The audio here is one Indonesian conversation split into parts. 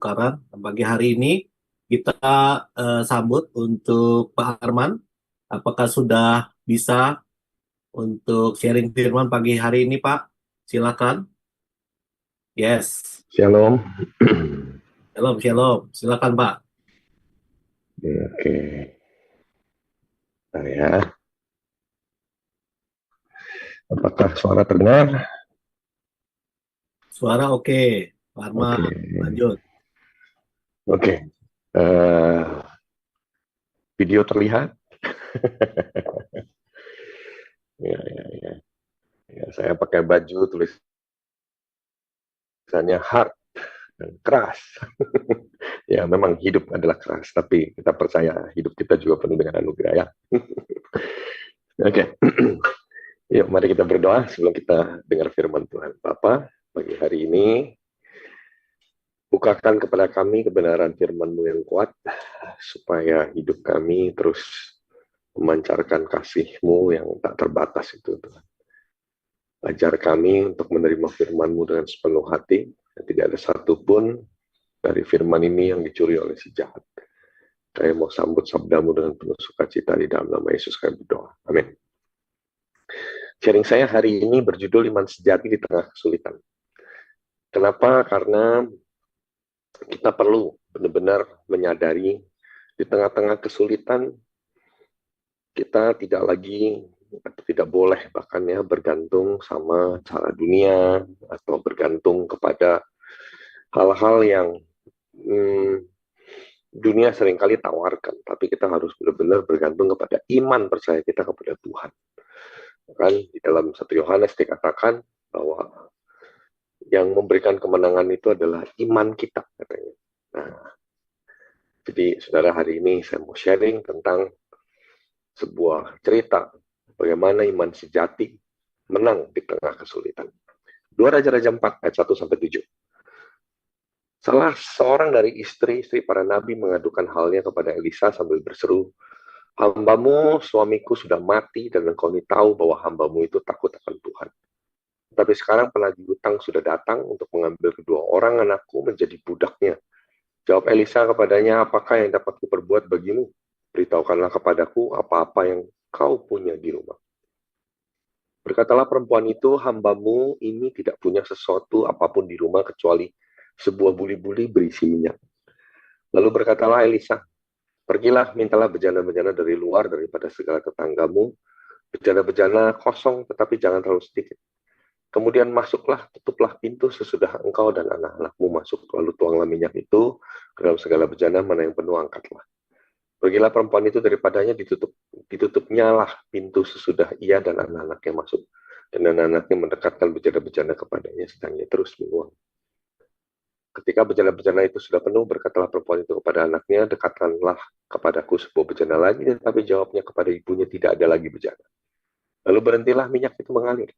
Sekarang pagi hari ini kita sambut untuk Pak Arman. Apakah sudah bisa untuk sharing firman pagi hari ini, Pak? Silakan. Yes. Shalom. Shalom, shalom. Silakan, Pak. Oke, nah ya. Apakah suara terdengar? Suara oke. Pak Oke, Arman, lanjut. oke. Eh, Video terlihat? Ya, ya, ya. Ya, saya pakai baju tulisannya hard dan keras. Ya, memang hidup adalah keras, tapi kita percaya hidup kita juga penuh dengan anugerah ya. Oke, yuk mari kita berdoa sebelum kita dengar firman Tuhan. Bapa, pagi hari ini bukakan kepada kami kebenaran firman-Mu yang kuat, supaya hidup kami terus memancarkan kasih-Mu yang tak terbatas itu, Tuhan. Ajar kami untuk menerima firman-Mu dengan sepenuh hati, dan tidak ada satupun dari firman ini yang dicuri oleh si jahat. Kami mau sambut sabda-Mu dengan penuh sukacita di dalam nama Yesus kami berdoa. Amin. Sharing saya hari ini berjudul Iman Sejati di Tengah Kesulitan. Kenapa? Karena kita perlu benar-benar menyadari di tengah-tengah kesulitan kita tidak lagi atau tidak boleh bahkan ya bergantung sama cara dunia atau bergantung kepada hal-hal yang hmm, dunia seringkali tawarkan, tapi kita harus benar-benar bergantung kepada iman percaya kita kepada Tuhan. Kan di dalam 1 Yohanes dikatakan bahwa yang memberikan kemenangan itu adalah iman kita katanya. Nah, jadi saudara, hari ini saya mau sharing tentang sebuah cerita bagaimana iman sejati menang di tengah kesulitan. 2 Raja-Raja 4 ayat 1 sampai 7. Salah seorang dari istri-istri para nabi mengadukan halnya kepada Elisa sambil berseru, "Hambamu, suamiku sudah mati dan engkau ini tahu bahwa hambamu itu takut akan Tuhan. Tapi sekarang penagih hutang sudah datang untuk mengambil kedua orang anakku menjadi budaknya." Jawab Elisa kepadanya, "Apakah yang dapat kuperbuat bagimu? Beritahukanlah kepadaku apa-apa yang kau punya di rumah." Berkatalah perempuan itu, "Hambamu ini tidak punya sesuatu apapun di rumah kecuali sebuah buli-buli berisi minyak." Lalu berkatalah Elisa, "Pergilah, mintalah bejana-bejana dari luar daripada segala tetanggamu, bejana-bejana kosong tetapi jangan terlalu sedikit. Kemudian masuklah, tutuplah pintu sesudah engkau dan anak-anakmu masuk, lalu tuanglah minyak itu ke dalam segala bejana, mana yang penuh angkatlah." Pergilah perempuan itu daripadanya, ditutupnya lah pintu sesudah ia dan anak-anaknya masuk. Dan anak-anaknya mendekatkan bejana-bejana kepadanya, sedang ia terus menuang. Ketika bejana-bejana itu sudah penuh, berkatalah perempuan itu kepada anaknya, "Dekatkanlah kepadaku sebuah bejana lagi." Tetapi jawabnya kepada ibunya, "Tidak ada lagi bejana." Lalu berhentilah minyak itu mengalir.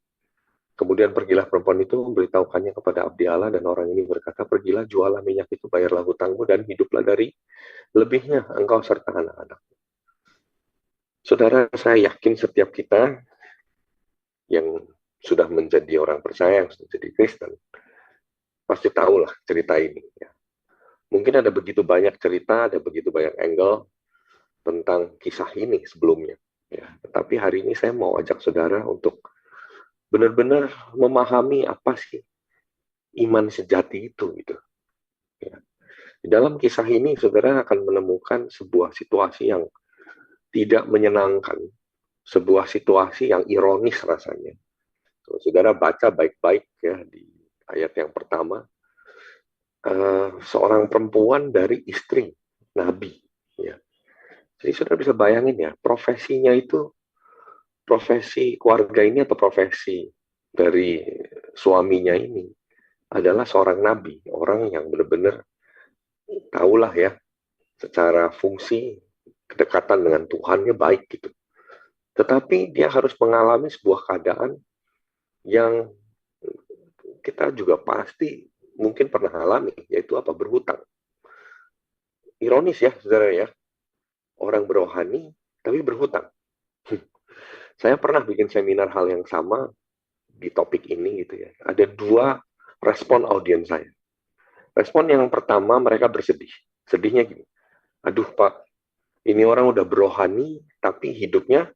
Kemudian pergilah perempuan itu memberitahukannya kepada abdi Allah, dan orang ini berkata, "Pergilah, jualah minyak itu, bayarlah hutangmu, dan hiduplah dari lebihnya engkau serta anak-anak." Saudara, saya yakin setiap kita yang sudah menjadi orang percaya, yang sudah jadi Kristen, pasti tahulah cerita ini. Ya. Mungkin ada begitu banyak cerita, ada begitu banyak angle tentang kisah ini sebelumnya. Ya. Tetapi hari ini saya mau ajak saudara untuk benar-benar memahami apa sih iman sejati itu. Gitu. Ya. Di dalam kisah ini, saudara akan menemukan sebuah situasi yang tidak menyenangkan, sebuah situasi yang ironis rasanya. Kalau saudara baca baik-baik ya di ayat yang pertama, seorang perempuan dari istri nabi. Ya. Jadi saudara bisa bayangin ya, profesinya itu, profesi keluarga ini atau profesi dari suaminya ini adalah seorang nabi, orang yang benar-benar tahulah ya, secara fungsi kedekatan dengan Tuhannya baik gitu. Tetapi dia harus mengalami sebuah keadaan yang kita juga pasti mungkin pernah alami, yaitu apa? Berhutang. Ironis ya, saudara ya. Orang berohani, tapi berhutang. Saya pernah bikin seminar hal yang sama di topik ini gitu ya. Ada dua respon audiens saya. Respon yang pertama, mereka bersedih. Sedihnya gini, aduh Pak, ini orang udah berohani, tapi hidupnya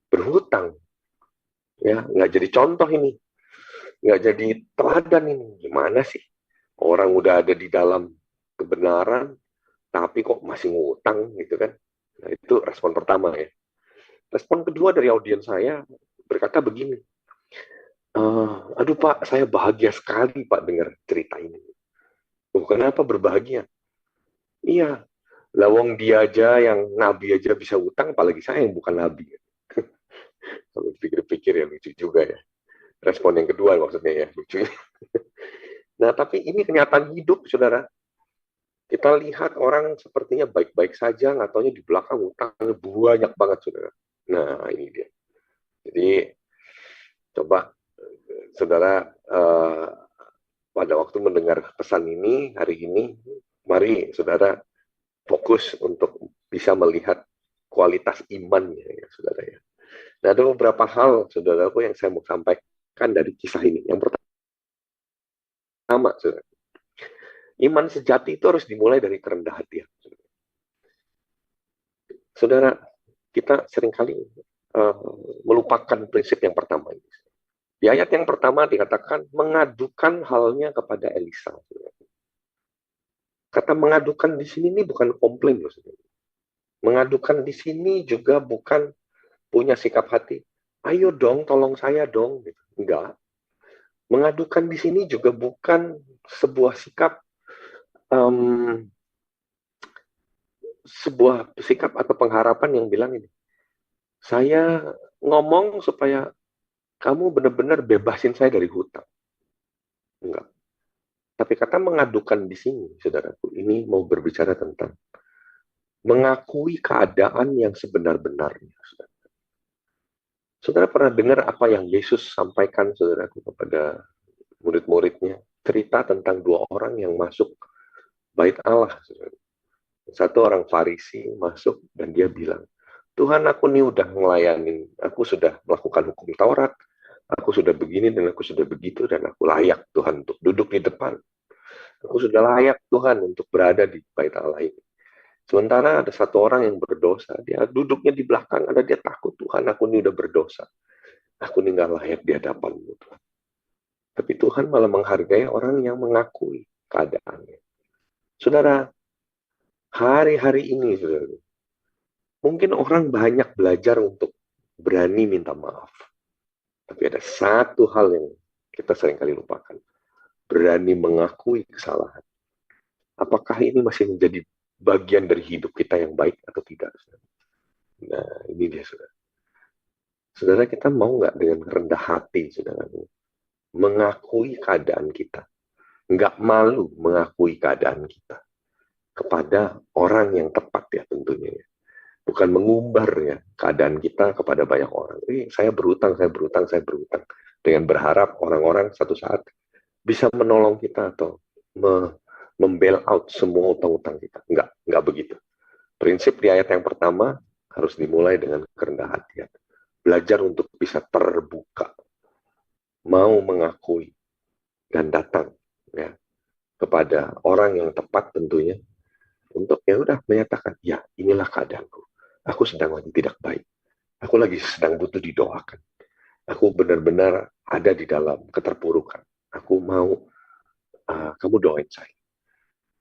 berhutang. Ya, nggak jadi contoh ini. Nggak jadi teladan ini. Gimana sih? Orang udah ada di dalam kebenaran, tapi kok masih ngutang gitu kan. Nah, itu respon pertama ya. Respon kedua dari audiens saya berkata begini, aduh Pak, saya bahagia sekali Pak dengar cerita ini. Oh, kenapa berbahagia? Iya, lawang dia aja yang nabi aja bisa utang, apalagi saya yang bukan nabi. Kalau dipikir-pikir ya lucu juga ya. Respon yang kedua maksudnya ya, lucu. Nah, tapi ini kenyataan hidup, saudara. Kita lihat orang sepertinya baik-baik saja, nggak taunya di belakang utangnya banyak banget, saudara. Nah, ini dia. Jadi, coba saudara pada waktu mendengar pesan ini hari ini, mari saudara fokus untuk bisa melihat kualitas imannya ya saudara ya. Nah, ada beberapa hal saudaraku yang saya mau sampaikan dari kisah ini. Yang pertama, saudara, iman sejati itu harus dimulai dari kerendah hatian. Saudara, kita seringkali melupakan prinsip yang pertama ini. Di ayat yang pertama dikatakan mengadukan halnya kepada Elisa. Kata mengadukan di sini ini bukan komplain loh. Mengadukan di sini juga bukan punya sikap hati, ayo dong, tolong saya dong. Enggak. Mengadukan di sini juga bukan sebuah sikap sebuah sikap atau pengharapan yang bilang ini, saya ngomong supaya kamu benar-benar bebasin saya dari hutang. Enggak. Tapi kata mengadukan di sini, saudaraku, ini mau berbicara tentang mengakui keadaan yang sebenar-benarnya. Saudara pernah dengar apa yang Yesus sampaikan, saudaraku, kepada murid-muridnya? Cerita tentang dua orang yang masuk bait Allah. Saudara. Satu orang Farisi masuk dan dia bilang, Tuhan, aku nih udah ngelayanin, aku sudah melakukan hukum Taurat, aku sudah begini dan aku sudah begitu, dan aku layak Tuhan untuk duduk di depan. Aku sudah layak Tuhan untuk berada di bait Allah ini. Sementara ada satu orang yang berdosa, dia duduknya di belakang, ada dia takut, Tuhan, aku ini udah berdosa. Aku ini nggak layak di hadapan-Mu, Tuhan. Tapi Tuhan malah menghargai orang yang mengakui keadaannya. Saudara, hari-hari ini, saudara, mungkin orang banyak belajar untuk berani minta maaf. Tapi ada satu hal yang kita seringkali lupakan. Berani mengakui kesalahan. Apakah ini masih menjadi bagian dari hidup kita yang baik atau tidak? Nah, ini dia, saudara. Saudara, kita mau nggak dengan rendah hati, saudara, mengakui keadaan kita. Nggak malu mengakui keadaan kita kepada orang yang tepat ya tentunya. Bukan mengumbar ya keadaan kita kepada banyak orang. Saya berutang, saya berutang, saya berutang. Dengan berharap orang-orang satu saat bisa menolong kita atau membail out semua utang-utang kita. Enggak begitu. Prinsip di ayat yang pertama harus dimulai dengan kerendahan hati. Belajar untuk bisa terbuka, mau mengakui dan datang ya kepada orang yang tepat tentunya untuk ya udah menyatakan ya inilah keadaanku. Aku sedang lagi tidak baik. Aku lagi sedang butuh didoakan. Aku benar-benar ada di dalam keterpurukan. Aku mau kamu doain saya.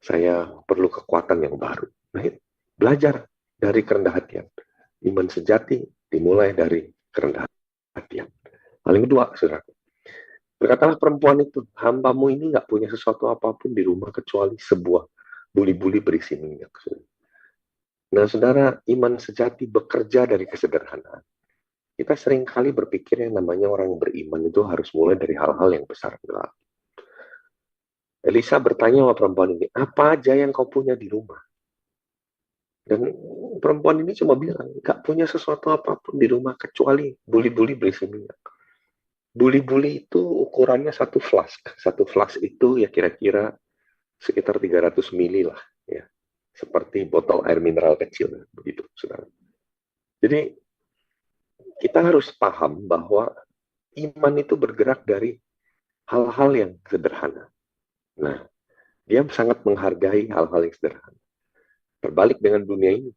Saya perlu kekuatan yang baru. Nah, belajar dari kerendahan hatian. Iman sejati dimulai dari kerendahan hatian. Paling kedua, saudara. Berkatalah perempuan itu, hambamu ini nggak punya sesuatu apapun di rumah kecuali sebuah buli-buli berisi minyak. Nah, saudara, iman sejati bekerja dari kesederhanaan. Kita seringkali berpikir yang namanya orang beriman itu harus mulai dari hal-hal yang besar. Enggak. Elisa bertanya sama perempuan ini, apa aja yang kau punya di rumah? Dan perempuan ini cuma bilang, nggak punya sesuatu apapun di rumah kecuali buli-buli berisi minyak. Buli-buli itu ukurannya satu flask. Satu flask itu ya kira-kira sekitar 300 mili lah. Ya. Seperti botol air mineral kecil. Begitu, saudara. Jadi kita harus paham bahwa iman itu bergerak dari hal-hal yang sederhana. Nah, Dia sangat menghargai hal-hal yang sederhana. Terbalik dengan dunia ini.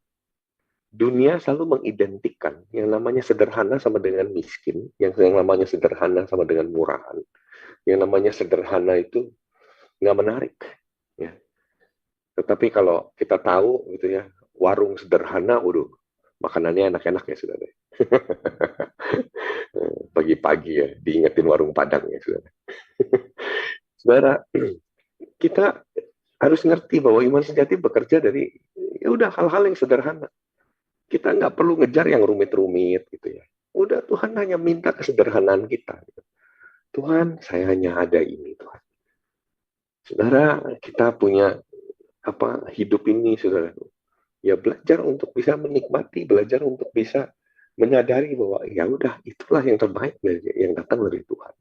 Dunia selalu mengidentikan yang namanya sederhana sama dengan miskin, yang namanya sederhana sama dengan murahan, yang namanya sederhana itu nggak menarik. Ya. Tetapi kalau kita tahu gitu ya, warung sederhana, waduh, makanannya enak-enak ya saudara. Pagi-pagi ya, diingetin warung Padang ya saudara. Saudara, kita harus ngerti bahwa iman sejati bekerja dari ya udah hal-hal yang sederhana. Kita nggak perlu ngejar yang rumit-rumit gitu ya. Udah Tuhan hanya minta kesederhanaan kita. Tuhan, saya hanya ada ini Tuhan. Saudara, kita punya hidup ini, saudara. Ya belajar untuk bisa menikmati, belajar untuk bisa menyadari bahwa ya udah itulah yang terbaik yang datang dari Tuhan.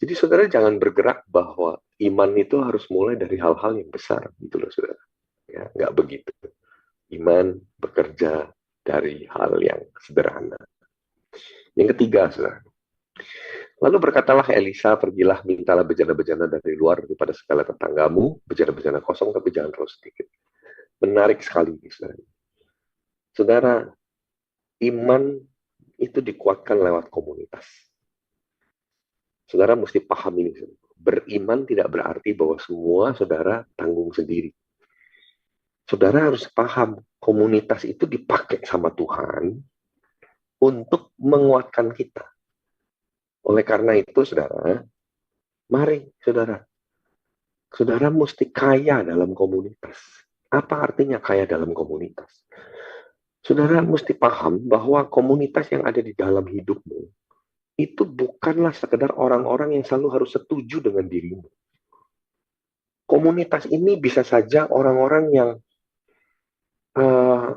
Jadi saudara jangan bergerak bahwa iman itu harus mulai dari hal-hal yang besar gitu loh saudara. Ya, nggak begitu. Iman bekerja dari hal yang sederhana. Yang ketiga, saudara. Lalu berkatalah Elisa, pergilah, mintalah bejana-bejana dari luar daripada segala tetanggamu, bejana-bejana kosong, tapi jangan terlalu sedikit. Menarik sekali, saudara. Saudara, iman itu dikuatkan lewat komunitas. Saudara mesti paham ini. Saudara. Beriman tidak berarti bahwa semua saudara tanggung sendiri. Saudara harus paham, komunitas itu dipakai sama Tuhan untuk menguatkan kita. Oleh karena itu, saudara, mari, saudara. Saudara mesti kaya dalam komunitas. Apa artinya kaya dalam komunitas? Saudara mesti paham bahwa komunitas yang ada di dalam hidupmu itu bukanlah sekedar orang-orang yang selalu harus setuju dengan dirimu. Komunitas ini bisa saja orang-orang yang uh,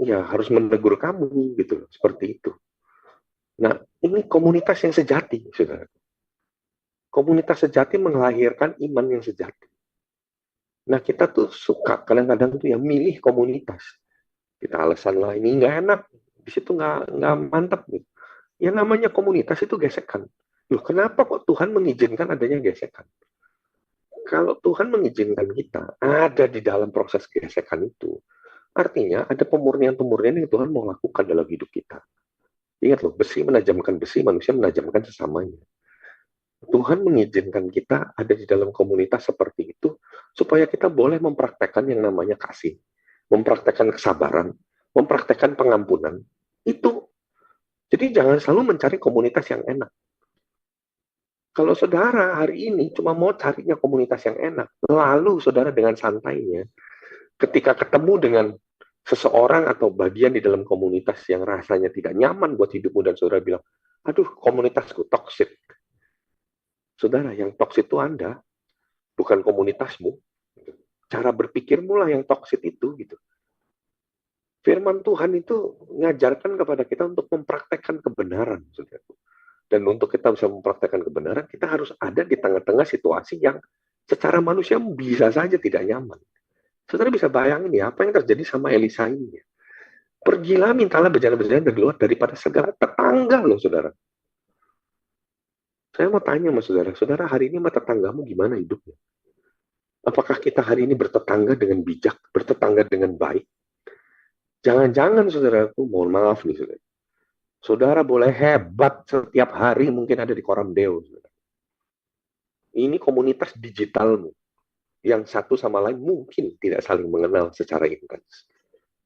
ya harus menegur kamu gitu, seperti itu. Nah, ini komunitas yang sejati, saudara. Komunitas sejati melahirkan iman yang sejati. Nah, kita tuh suka kadang-kadang tuh ya milih komunitas. Kita alasan lah ini nggak enak, di situ nggak mantap gitu. Yang namanya komunitas itu gesekan. Loh, kenapa kok Tuhan mengizinkan adanya gesekan? Kalau Tuhan mengizinkan kita ada di dalam proses gesekan itu, artinya ada pemurnian-pemurnian yang Tuhan mau lakukan dalam hidup kita. Ingat loh, besi menajamkan besi, manusia menajamkan sesamanya. Tuhan mengizinkan kita ada di dalam komunitas seperti itu, supaya kita boleh mempraktekkan yang namanya kasih, mempraktekkan kesabaran, mempraktekkan pengampunan. Itu. Jadi jangan selalu mencari komunitas yang enak. Kalau saudara hari ini cuma mau carinya komunitas yang enak, lalu saudara dengan santainya, ketika ketemu dengan seseorang atau bagian di dalam komunitas yang rasanya tidak nyaman buat hidupmu dan saudara bilang, aduh komunitasku toksik. Saudara, yang toksik itu Anda, bukan komunitasmu. Cara berpikirmu lah yang toksik itu. Gitu. Firman Tuhan itu mengajarkan kepada kita untuk mempraktekkan kebenaran. Saudara. Dan untuk kita bisa mempraktekkan kebenaran, kita harus ada di tengah-tengah situasi yang secara manusia bisa saja tidak nyaman. Saudara bisa bayangin ya, apa yang terjadi sama Elisa ini. Pergilah, mintalah bejana-bejana dari luar daripada segala tetangga loh, saudara. Saya mau tanya sama saudara, saudara hari ini sama tetanggamu gimana hidupnya? Apakah kita hari ini bertetangga dengan bijak, bertetangga dengan baik? Jangan-jangan saudaraku, mohon maaf nih saudara. Saudara boleh hebat setiap hari mungkin ada di koram deo. Saudara. Ini komunitas digitalmu. Yang satu sama lain mungkin tidak saling mengenal secara intens.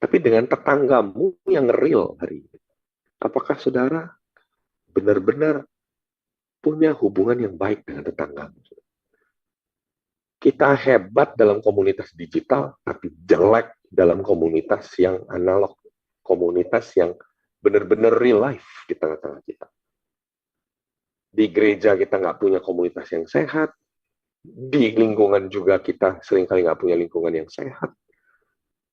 Tapi dengan tetanggamu yang real hari ini. Apakah saudara benar-benar punya hubungan yang baik dengan tetanggamu? Kita hebat dalam komunitas digital, tapi jelek dalam komunitas yang analog. Komunitas yang benar-benar real life di tengah-tengah kita. Di gereja kita nggak punya komunitas yang sehat. Di lingkungan juga kita seringkali nggak punya lingkungan yang sehat.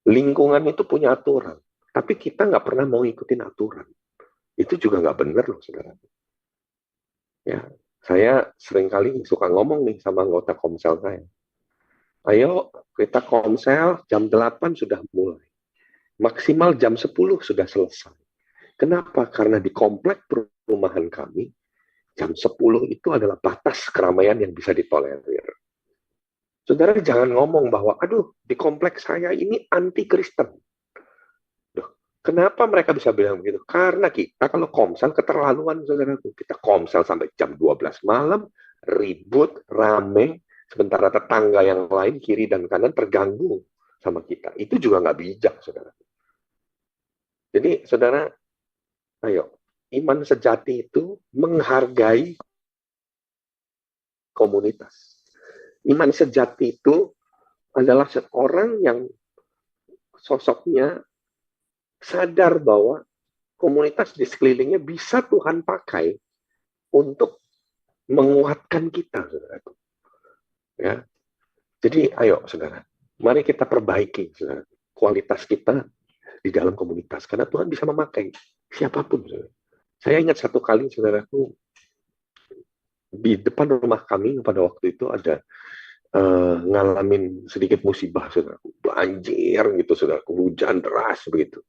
Lingkungan itu punya aturan. Tapi kita nggak pernah mau ikutin aturan. Itu juga nggak benar loh, saudara. Ya, saya seringkali suka ngomong nih sama anggota komsel saya. Ayo kita komsel jam 8 sudah mulai. Maksimal jam 10 sudah selesai. Kenapa? Karena di komplek perumahan kami, jam 10 itu adalah batas keramaian yang bisa ditolerir. Saudara jangan ngomong bahwa, aduh, di kompleks saya ini anti Kristen. Duh, kenapa mereka bisa bilang begitu? Karena kita kalau komsel keterlaluan, saudaraku. Kita komsel sampai jam 12 malam, ribut, rame, sementara tetangga yang lain, kiri dan kanan, terganggu sama kita. Itu juga nggak bijak, saudara. Jadi, saudara, ayo, iman sejati itu menghargai komunitas. Iman sejati itu adalah seorang yang sosoknya sadar bahwa komunitas di sekelilingnya bisa Tuhan pakai untuk menguatkan kita, saudara. Ya, jadi ayo, saudara, mari kita perbaiki, saudara, kualitas kita di dalam komunitas, karena Tuhan bisa memakai siapapun, saudara. Saya ingat satu kali, saudaraku, di depan rumah kami pada waktu itu ada ngalamin sedikit musibah, saudaraku, banjir gitu, saudaraku, hujan deras begitu,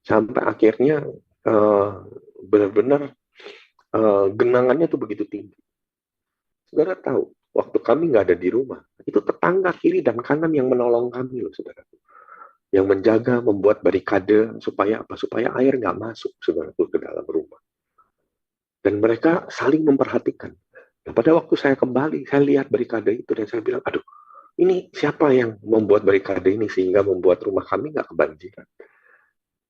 sampai akhirnya benar-benar genangannya tuh begitu tinggi. Saudara tahu, waktu kami nggak ada di rumah, itu tetangga kiri dan kanan yang menolong kami loh, saudara. Yang menjaga, membuat barikade supaya apa? Supaya air nggak masuk, saudara, ke dalam rumah. Dan mereka saling memperhatikan. Nah, pada waktu saya kembali, saya lihat barikade itu dan saya bilang, aduh, ini siapa yang membuat barikade ini sehingga membuat rumah kami nggak kebanjiran?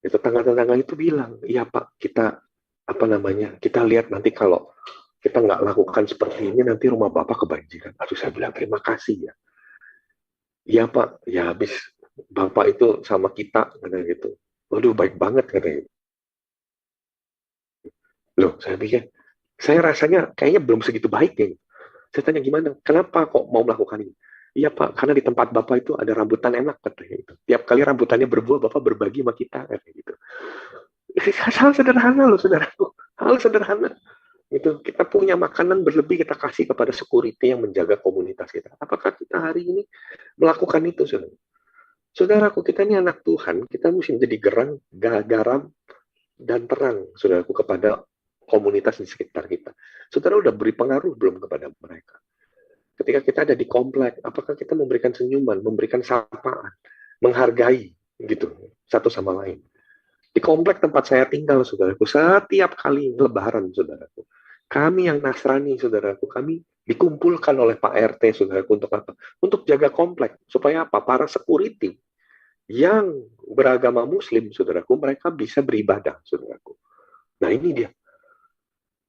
Ya, tetangga-tetangga itu bilang, iya Pak, kita apa namanya? Kita lihat nanti kalau kita nggak lakukan seperti ini, nanti rumah Bapak kebanjiran. Aduh, saya bilang terima kasih ya. Iya Pak, ya habis Bapak itu sama kita, katanya gitu. Waduh, baik banget, katanya. Loh, saya pikir, saya rasanya kayaknya belum segitu baik ya. Saya tanya gimana, kenapa kok mau melakukan ini? Iya Pak, karena di tempat Bapak itu ada rambutan enak, katanya gitu. Tiap kali rambutannya berbuah, Bapak berbagi sama kita, katanya gitu. Hal sederhana loh, saudaraku. Hal sederhana. Itu kita punya makanan berlebih, kita kasih kepada security yang menjaga komunitas kita. Apakah kita hari ini melakukan itu, saudara? Saudaraku, kita ini anak Tuhan, kita mesti menjadi garam, dan terang, saudaraku, kepada komunitas di sekitar kita. Saudara udah beri pengaruh belum kepada mereka? Ketika kita ada di komplek, apakah kita memberikan senyuman, memberikan sapaan, menghargai, gitu, satu sama lain? Di komplek tempat saya tinggal, saudaraku, setiap kali lebaran, saudaraku, kami yang Nasrani, saudaraku, kami dikumpulkan oleh Pak RT, saudaraku, untuk apa? Untuk jaga komplek. Supaya apa? Para security yang beragama Muslim, saudaraku, mereka bisa beribadah, saudaraku. Nah, ini dia.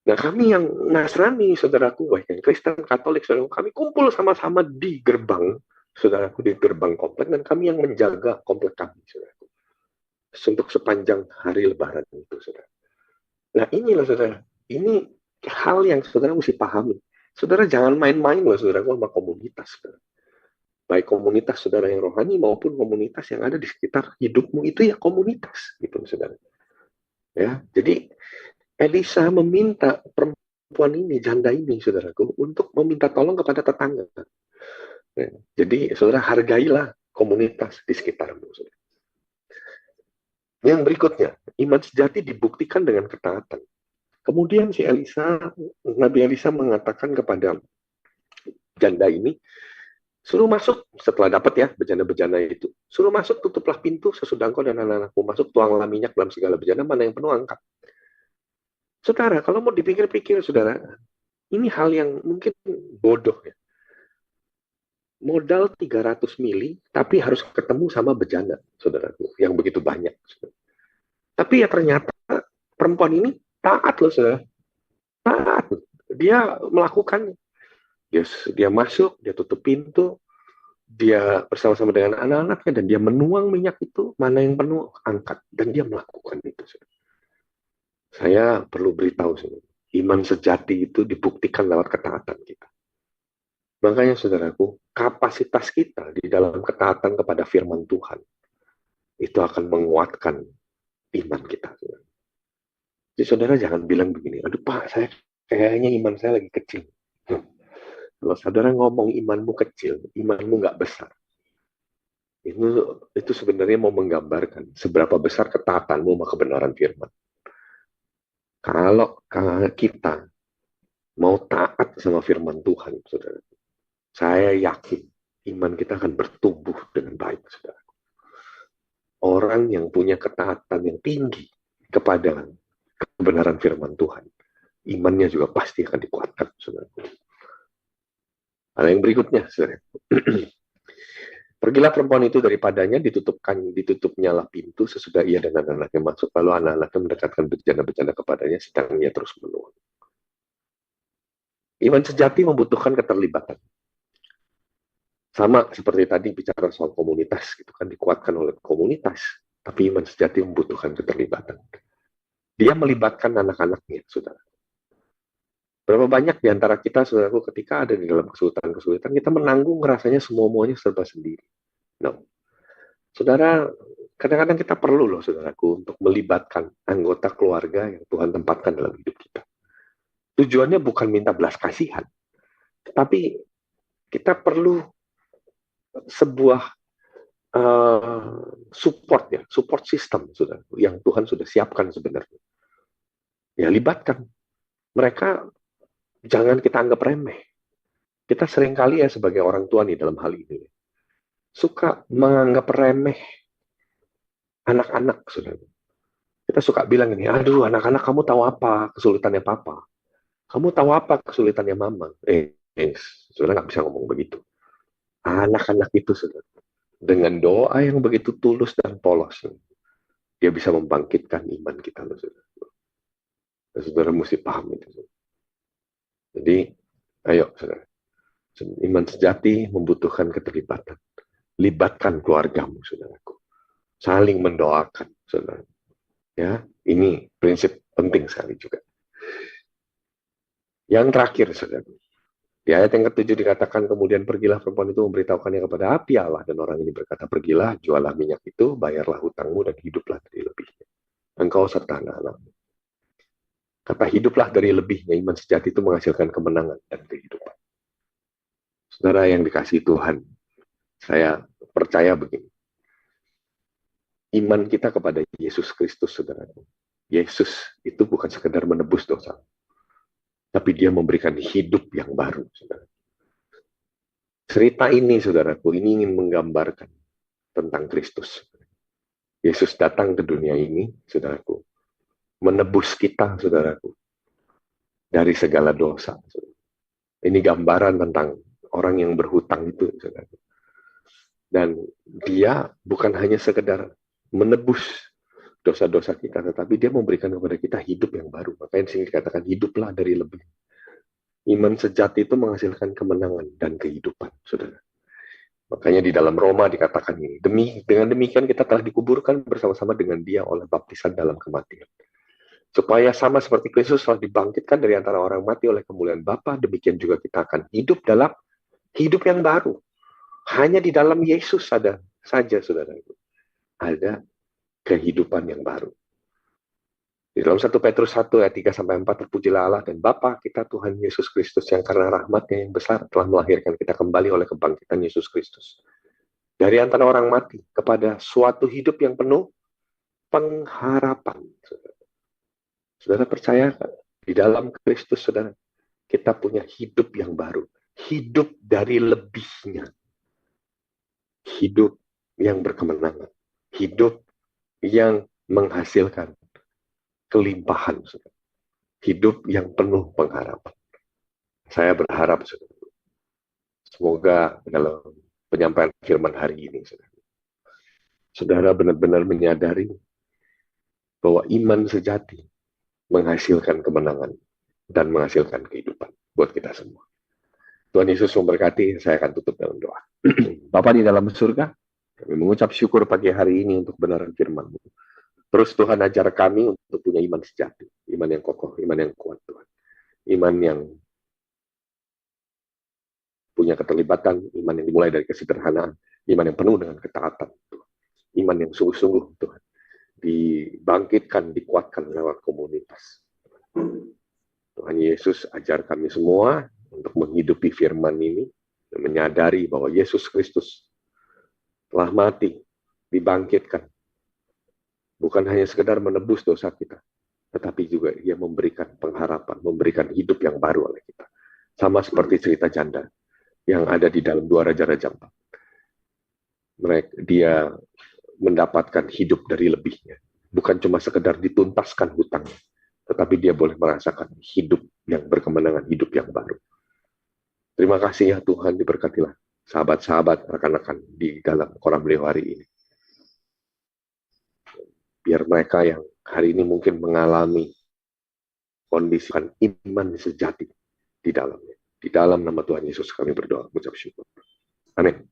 Nah, kami yang Nasrani, saudaraku, baik yang Kristen, Katolik, saudaraku, kami kumpul sama-sama di gerbang, saudaraku, di gerbang komplek, dan kami yang menjaga komplek kami, saudaraku. Untuk sepanjang hari Lebaran itu, saudara. Nah, inilah, saudara. Ini hal yang saudara mesti pahami. Saudara jangan main-main loh, saudara, sama komunitas, saudara. Baik komunitas saudara yang rohani maupun komunitas yang ada di sekitar hidupmu itu ya komunitas, gitu, saudara. Ya, jadi Elisa meminta perempuan ini, janda ini, saudaraku, untuk meminta tolong kepada tetangga. Ya, jadi saudara hargailah komunitas di sekitarmu, saudara. Yang berikutnya, iman sejati dibuktikan dengan ketaatan. Kemudian si Elisa, Nabi Elisa mengatakan kepada janda ini, suruh masuk setelah dapat ya bejana-bejana itu. Suruh masuk, tutuplah pintu sesudah engkau dan anak-anakmu masuk, tuanglah minyak dalam segala bejana, mana yang penuh angkat. Saudara, kalau mau dipikir-pikir, saudara, ini hal yang mungkin bodoh ya. Modal 300 mili, tapi harus ketemu sama bejana, saudaraku, yang begitu banyak. Saudara. Tapi ya ternyata perempuan ini taat loh, saudara. Taat. Dia melakukannya. Dia masuk, dia tutup pintu, dia bersama-sama dengan anak-anaknya, dan dia menuang minyak itu, mana yang penuh, angkat. Dan dia melakukan itu. Saya perlu beritahu, iman sejati itu dibuktikan lewat ketaatan kita. Makanya, saudaraku, kapasitas kita di dalam ketaatan kepada firman Tuhan, itu akan menguatkan iman kita. Jadi, saudara jangan bilang begini, aduh Pak, saya kayaknya iman saya lagi kecil. Kalau saudara ngomong imanmu kecil, imanmu nggak besar. Itu sebenarnya mau menggambarkan seberapa besar ketaatanmu sama kebenaran firman. Kalau kita mau taat sama firman Tuhan, saudara, saya yakin iman kita akan bertumbuh dengan baik, saudara. Orang yang punya ketaatan yang tinggi kepada kebenaran firman Tuhan, imannya juga pasti akan dikuatkan, saudara. Hal yang berikutnya, saudara. Pergilah perempuan itu daripadanya, ditutupnya lah pintu sesudah ia dan anak-anaknya masuk, lalu anak-anaknya mendekatkan bejana-bejana kepadanya, sedang ia terus menuang. Iman sejati membutuhkan keterlibatan. Sama seperti tadi bicara soal komunitas, gitu kan, dikuatkan oleh komunitas, tapi iman sejati membutuhkan keterlibatan. Dia melibatkan anak-anaknya, saudara. Berapa banyak di antara kita, saudaraku, ketika ada di dalam kesulitan-kesulitan, kita menanggung rasanya semua-muanya serba sendiri. No. Saudara, kadang-kadang kita perlu loh, saudaraku, untuk melibatkan anggota keluarga yang Tuhan tempatkan dalam hidup kita. Tujuannya bukan minta belas kasihan, tapi kita perlu sebuah support ya, support system, saudaraku, yang Tuhan sudah siapkan sebenarnya. Ya, libatkan. Mereka jangan kita anggap remeh. Kita seringkali ya sebagai orang tua nih dalam hal ini, suka menganggap remeh anak-anak, saudara. Kita suka bilang ini, aduh anak-anak kamu tahu apa kesulitannya papa? Kamu tahu apa kesulitannya mama? Saudara nggak bisa ngomong begitu. Anak-anak itu, saudara, dengan doa yang begitu tulus dan polos, dia bisa membangkitkan iman kita, loh, saudara. Dan saudara mesti paham itu. Saudara. Jadi, ayo, saudara. Iman sejati membutuhkan keterlibatan. Libatkan keluargamu, saudaraku. Saling mendoakan, saudara. Ya, ini prinsip penting sekali juga. Yang terakhir, saudara. Di ayat yang ke-7 dikatakan, kemudian pergilah perempuan itu memberitahukannya kepada api Allah, dan orang ini berkata, pergilah, jualah minyak itu, bayarlah hutangmu, dan hiduplah dari lebihnya. Engkau serta anak-anakmu. Kata hiduplah dari lebihnya, iman sejati itu menghasilkan kemenangan dan kehidupan. Saudara yang dikasihi Tuhan, saya percaya begini. Iman kita kepada Yesus Kristus, saudara. Yesus itu bukan sekedar menebus dosa, tapi dia memberikan hidup yang baru, saudara. Cerita ini, saudaraku, ini ingin menggambarkan tentang Kristus. Yesus datang ke dunia ini, saudaraku, menebus kita, saudaraku, dari segala dosa. Ini gambaran tentang orang yang berhutang itu, saudaraku. Dan dia bukan hanya sekedar menebus dosa-dosa kita, tetapi dia memberikan kepada kita hidup yang baru. Makanya sini dikatakan hiduplah dari lebih. Iman sejati itu menghasilkan kemenangan dan kehidupan, saudara. Makanya di dalam Roma dikatakan ini, dengan demikian kita telah dikuburkan bersama-sama dengan dia oleh baptisan dalam kematian. Supaya sama seperti Kristus telah dibangkitkan dari antara orang mati oleh kemuliaan Bapa, demikian juga kita akan hidup dalam hidup yang baru. Hanya di dalam Yesus saja, saudara. Ada kehidupan yang baru. Di dalam 1 Petrus 1 ayat 3-4, terpujilah Allah dan Bapa kita Tuhan Yesus Kristus yang karena rahmatnya yang besar telah melahirkan kita kembali oleh kebangkitan Yesus Kristus dari antara orang mati kepada suatu hidup yang penuh pengharapan. Saudara percaya di dalam Kristus, saudara, kita punya hidup yang baru, hidup dari lebihnya, hidup yang berkemenangan, hidup yang menghasilkan kelimpahan, saudara. Hidup yang penuh pengharapan. Saya berharap, saudara, semoga dalam penyampaian firman hari ini, saudara benar-benar menyadari bahwa iman sejati menghasilkan kemenangan dan menghasilkan kehidupan buat kita semua. Tuhan Yesus memberkati. Saya akan tutup dalam doa. Bapa di dalam surga, kami mengucap syukur pagi hari ini untuk benaran firman-Mu. Terus Tuhan ajar kami untuk punya iman sejati, iman yang kokoh, iman yang kuat, Tuhan. Iman yang punya keterlibatan, iman yang dimulai dari kesederhanaan, iman yang penuh dengan ketaatan, Tuhan. Iman yang sungguh-sungguh, Tuhan. Dibangkitkan, dikuatkan lewat komunitas. Tuhan Yesus ajar kami semua untuk menghidupi firman ini, dan menyadari bahwa Yesus Kristus telah mati, dibangkitkan, bukan hanya sekedar menebus dosa kita, tetapi juga Dia memberikan pengharapan, memberikan hidup yang baru oleh kita. Sama seperti cerita janda. yang ada di dalam 2 Raja-Raja 4. Dia mendapatkan hidup dari lebihnya. Bukan cuma sekedar dituntaskan hutangnya, tetapi dia boleh merasakan hidup yang berkemenangan, hidup yang baru. Terima kasih ya Tuhan, diberkatilah sahabat-sahabat, rekan-rekan di dalam kolam beliau hari ini. Biar mereka yang hari ini mungkin mengalami kondisi iman sejati di dalamnya. Di dalam nama Tuhan Yesus kami berdoa, mengucap syukur. Amin.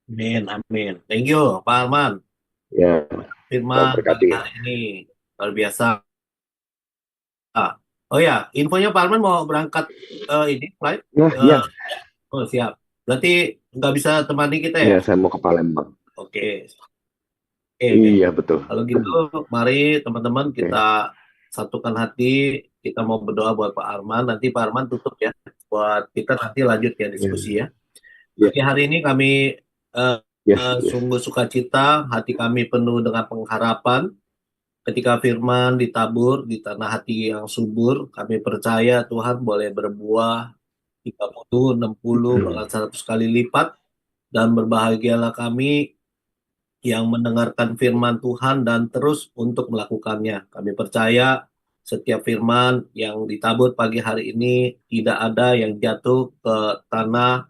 Amin, amin. Thank you, Pak Arman. Ya, Tuhan Firman pagi berkati. hari ini luar biasa. Oh ya, infonya Pak Arman mau berangkat ini flight. Nah, Eh, ya, oh siap. Berarti nggak bisa temani kita ya? ya saya mau ke Palembang. Oke, oke, oke. Iya, betul. Kalau gitu, mari teman-teman kita Oke. satukan hati. Kita mau berdoa buat Pak Arman. Nanti Pak Arman tutup ya. Buat kita nanti lanjut ya Ya, diskusi ya. ya, Pagi hari ini kami eh, yes, yes. sungguh sukacita, hati kami penuh dengan pengharapan. Ketika firman ditabur di tanah hati yang subur, kami percaya Tuhan boleh berbuah 30, 60, bahkan 100 kali lipat. Dan berbahagialah kami yang mendengarkan firman Tuhan dan terus untuk melakukannya. Kami percaya setiap firman yang ditabur pagi hari ini tidak ada yang jatuh ke tanah,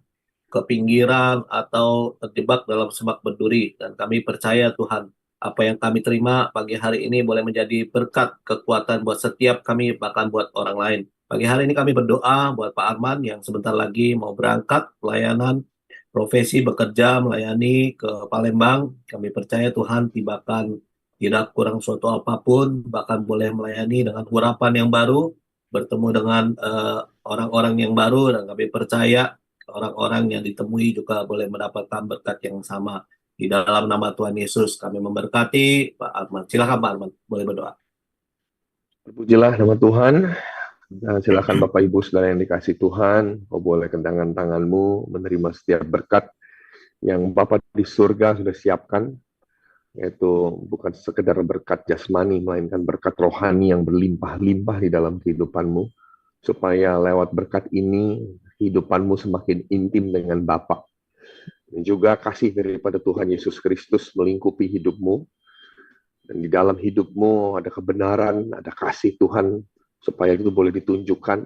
ke pinggiran, atau terjebak dalam semak berduri. Dan kami percaya Tuhan, apa yang kami terima pagi hari ini boleh menjadi berkat kekuatan buat setiap kami, bahkan buat orang lain. Pagi hari ini kami berdoa buat Pak Arman yang sebentar lagi mau berangkat pelayanan profesi bekerja melayani ke Palembang. Kami percaya Tuhan tibakan tidak kurang suatu apapun, bahkan boleh melayani dengan urapan yang baru, bertemu dengan orang-orang yang baru, dan kami percaya orang-orang yang ditemui juga boleh mendapatkan berkat yang sama. Di dalam nama Tuhan Yesus kami memberkati Pak Arman. Silakan Pak Arman, boleh berdoa. Terpujilah nama Tuhan. Dan silakan Bapak Ibu Saudara yang dikasih Tuhan, kau boleh kendangkan tanganmu menerima setiap berkat yang Bapak di surga sudah siapkan, yaitu bukan sekedar berkat jasmani, melainkan berkat rohani yang berlimpah-limpah di dalam kehidupanmu, supaya lewat berkat ini, kehidupanmu semakin intim dengan Bapa. Dan juga kasih daripada Tuhan Yesus Kristus melingkupi hidupmu, dan di dalam hidupmu ada kebenaran, ada kasih Tuhan, supaya itu boleh ditunjukkan.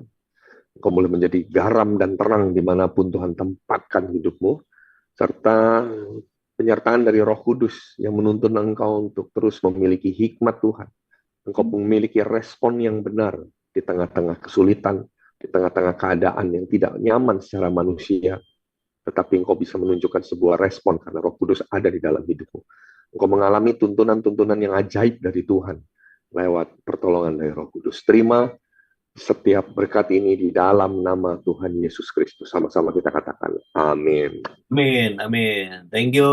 Engkau boleh menjadi garam dan terang dimanapun Tuhan tempatkan hidupmu, serta penyertaan dari Roh Kudus yang menuntun engkau untuk terus memiliki hikmat Tuhan. Engkau memiliki respon yang benar di tengah-tengah kesulitan, di tengah-tengah keadaan yang tidak nyaman secara manusia, tetapi engkau bisa menunjukkan sebuah respon karena Roh Kudus ada di dalam hidupmu. Engkau mengalami tuntunan-tuntunan yang ajaib dari Tuhan lewat pertolongan dari Roh Kudus. Terima setiap berkat ini di dalam nama Tuhan Yesus Kristus. Sama-sama kita katakan, amin. Amin, amin. Thank you.